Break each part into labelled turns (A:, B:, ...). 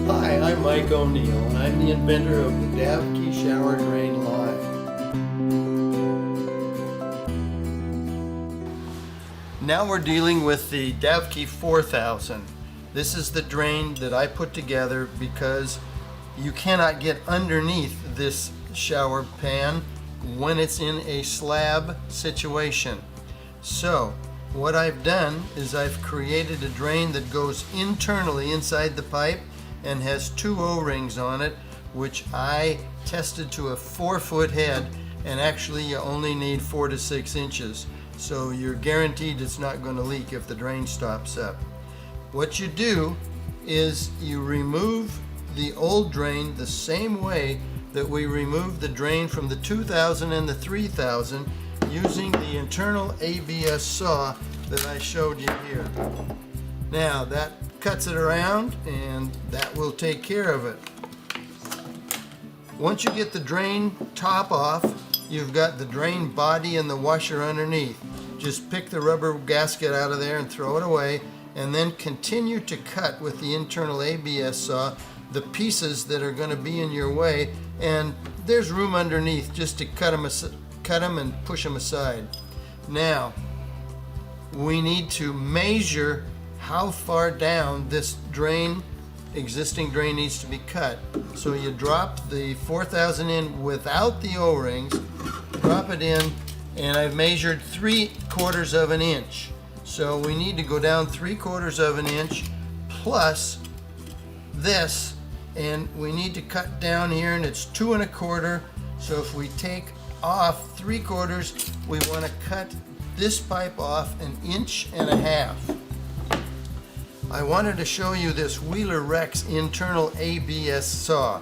A: Hi, I'm Mike O'Neill, and I'm the inventor of the Davke Shower Drain Live. Now we're dealing with the Davke 4000. This is the drain that I put together because you cannot get underneath this shower pan when it's in a slab situation. So what I've done is I've created a drain that goes internally inside the pipe and has 2 O-rings on it, which I tested to a 4-foot head, and actually you only need 4 to 6 inches. So you're guaranteed it's not going to leak if the drain stops up. What you do is you remove the old drain the same way that we removed the drain from the 2000 and the 3000 using the internal ABS saw that I showed you here. Now that cuts it around, and that will take care of it. Once you get the drain top off, you've got the drain body and the washer underneath. Just pick the rubber gasket out of there and throw it away, and then continue to cut with the internal ABS saw the pieces that are going to be in your way, and there's room underneath just to cut them and push them aside. Now we need to measure how far down this existing drain needs to be cut. So you drop the 4000 in without the O-rings, drop it in, and I've measured 3/4 of an inch. So we need to go down 3/4 of an inch plus this, and we need to cut down here, and it's 2 1/4. So if we take off 3/4, we want to cut this pipe off 1.5 inches. I wanted to show you this Wheeler Rex internal ABS saw.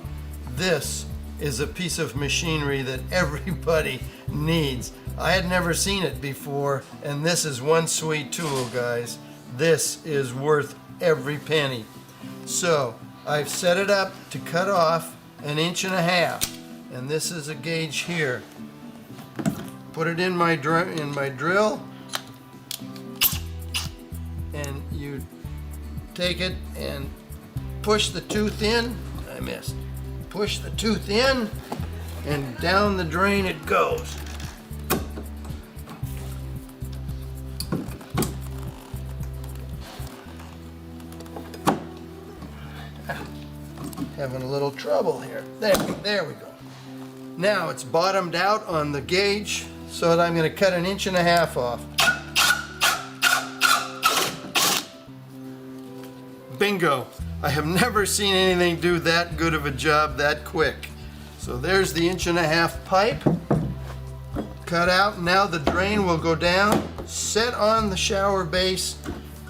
A: This is a piece of machinery that everybody needs. I had never seen it before, and this is one sweet tool, guys. This is worth every penny. So I've set it up to cut off 1.5 inches, and this is a gauge here. Put it in my drill, and you take it and push the tooth in. I missed. Push the tooth in, and down the drain it goes. Having a little trouble here. There we go. Now it's bottomed out on the gauge, so that I'm going to cut 1.5 inches off. Bingo! I have never seen anything do that good of a job that quick. So there's the 1.5 inch pipe cut out. Now the drain will go down, set on the shower base,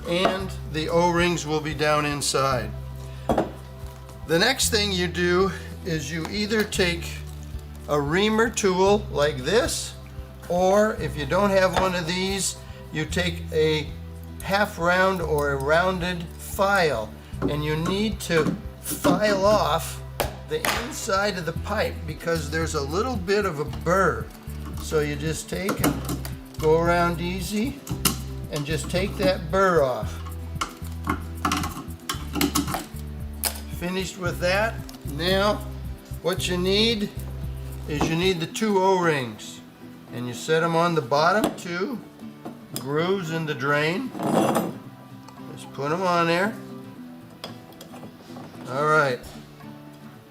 A: and the O-rings will be down inside. The next thing you do is you either take a reamer tool like this, or if you don't have one of these, you take a half round or a rounded file, and you need to file off the inside of the pipe because there's a little bit of a burr. So you just take and go around easy and just take that burr off. Finished with that. Now what you need is you need the 2 O-rings, and you set them on the bottom 2 grooves in the drain. Just put them on there. All right.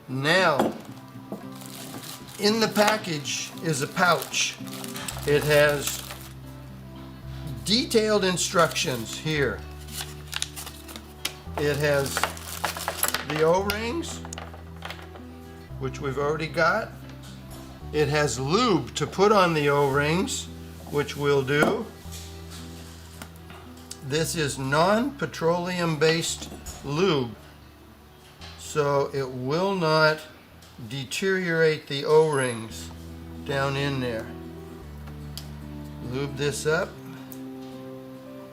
A: Now, in the package is a pouch. It has detailed instructions here. It has the O-rings, which we've already got. It has lube to put on the O-rings, which we'll do. This is non-petroleum based lube, so it will not deteriorate the O-rings down in there. Lube this up,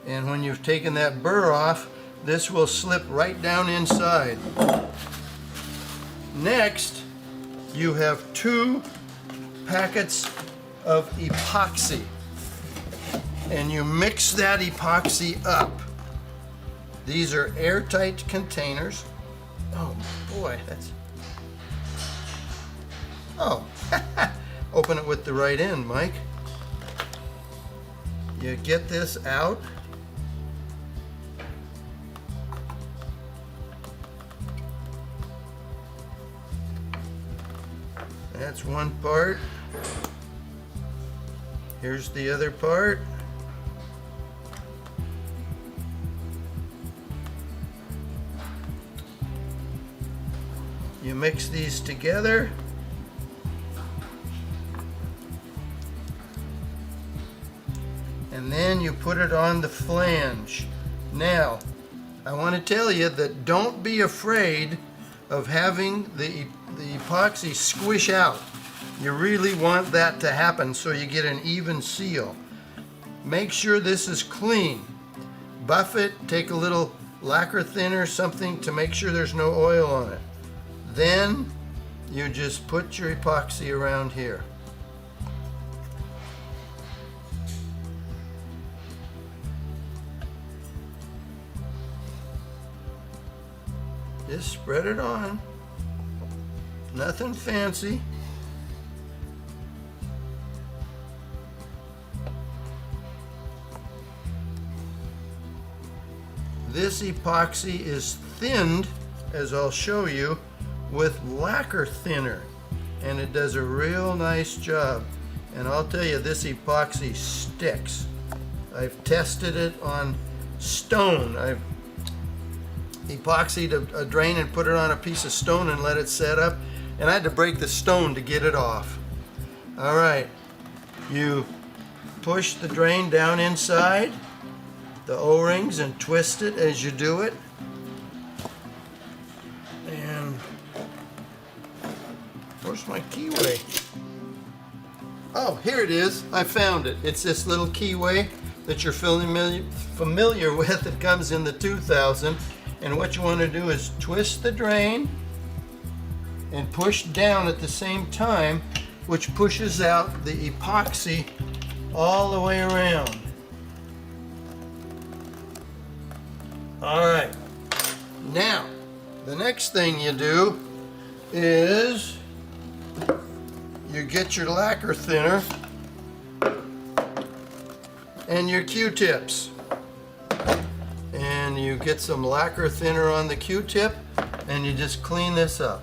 A: and when you've taken that burr off, this will slip right down inside. Next, you have 2 packets of epoxy, and you mix that epoxy up. These are airtight containers, Oh boy, that's... Oh, open it with the right end, Mike. You get this out. That's one part. Here's the other part. You mix these together. And then you put it on the flange. Now, I want to tell you that don't be afraid of having the epoxy squish out. You really want that to happen so you get an even seal. Make sure this is clean. Buff it, take a little lacquer thinner, something to make sure there's no oil on it. Then you just put your epoxy around here. Just spread it on. Nothing fancy. This epoxy is thinned, as I'll show you, with lacquer thinner, and it does a real nice job. And I'll tell you, this epoxy sticks. I've tested it on stone. I've epoxied a drain and put it on a piece of stone and let it set up, and I had to break the stone to get it off. All right, you push the drain down inside the O-rings and twist it as you do it. And where's my keyway? Oh, here it is. I found it. It's this little keyway that you're familiar with. It comes in the 2000. And what you want to do is twist the drain and push down at the same time, which pushes out the epoxy all the way around. All right. Now, the next thing you do is you get your lacquer thinner and your Q-tips. And you get some lacquer thinner on the Q-tip and you just clean this up.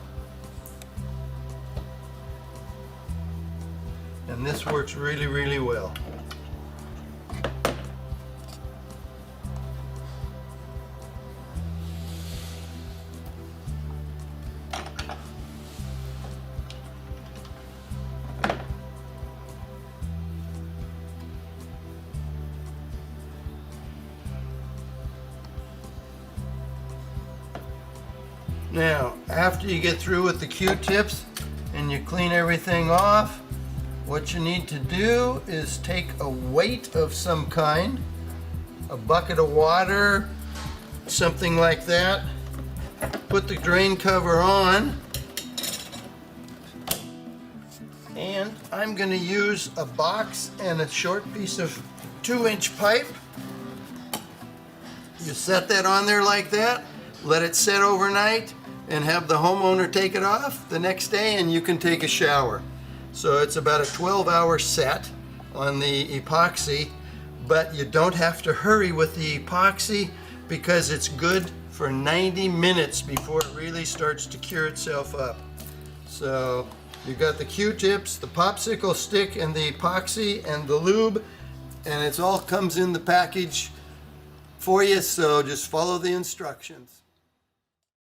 A: And this works really, really well. Now, after you get through with the Q-tips and you clean everything off, what you need to do is take a weight of some kind, a bucket of water, something like that, put the drain cover on, and I'm going to use a box and a short piece of 2-inch pipe. You set that on there like that, let it set overnight, and have the homeowner take it off the next day and you can take a shower. So it's about a 12-hour set on the epoxy, but you don't have to hurry with the epoxy because it's good for 90 minutes before it really starts to cure itself up. So you've got the Q-tips, the popsicle stick, and the epoxy and the lube, and it all comes in the package for you, so just follow the instructions.